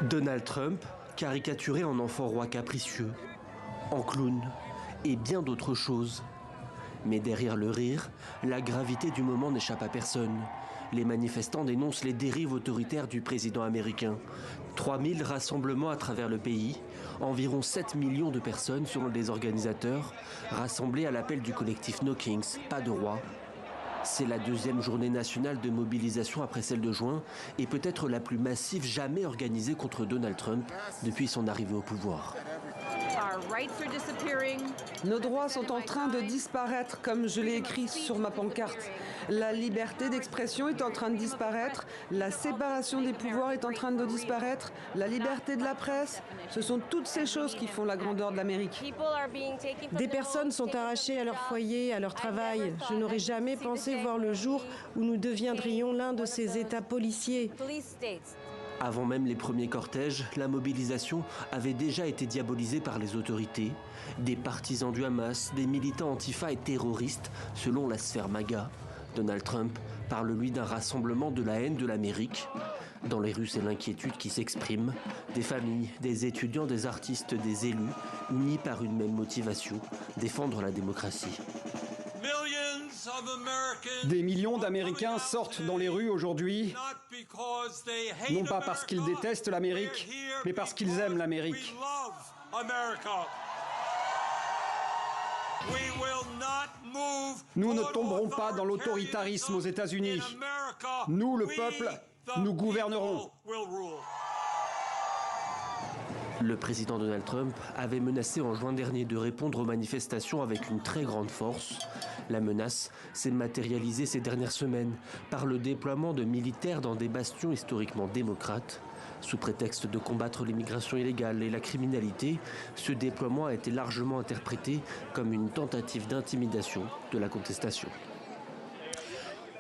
Donald Trump, caricaturé en enfant roi capricieux, en clown et bien d'autres choses. Mais derrière le rire, la gravité du moment n'échappe à personne. Les manifestants dénoncent les dérives autoritaires du président américain. 3000 rassemblements à travers le pays, environ 7 millions de personnes selon les organisateurs, rassemblées à l'appel du collectif No Kings, pas de roi. C'est la deuxième journée nationale de mobilisation après celle de juin et peut-être la plus massive jamais organisée contre Donald Trump depuis son arrivée au pouvoir. Nos droits sont en train de disparaître, comme je l'ai écrit sur ma pancarte. La liberté d'expression est en train de disparaître, la séparation des pouvoirs est en train de disparaître, la liberté de la presse, ce sont toutes ces choses qui font la grandeur de l'Amérique. Des personnes sont arrachées à leur foyer, à leur travail. Je n'aurais jamais pensé voir le jour où nous deviendrions l'un de ces États policiers. Avant même les premiers cortèges, la mobilisation avait déjà été diabolisée par les autorités. Des partisans du Hamas, des militants antifa et terroristes, selon la sphère MAGA. Donald Trump parle lui d'un rassemblement de la haine de l'Amérique. Dans les rues, c'est l'inquiétude qui s'exprime. Des familles, des étudiants, des artistes, des élus, unis par une même motivation, défendre la démocratie. Des millions d'Américains sortent dans les rues aujourd'hui, non pas parce qu'ils détestent l'Amérique, mais parce qu'ils aiment l'Amérique. Nous ne tomberons pas dans l'autoritarisme aux États-Unis. Nous, le peuple, nous gouvernerons. Le président Donald Trump avait menacé en juin dernier de répondre aux manifestations avec une très grande force. La menace s'est matérialisée ces dernières semaines par le déploiement de militaires dans des bastions historiquement démocrates. Sous prétexte de combattre l'immigration illégale et la criminalité, ce déploiement a été largement interprété comme une tentative d'intimidation de la contestation.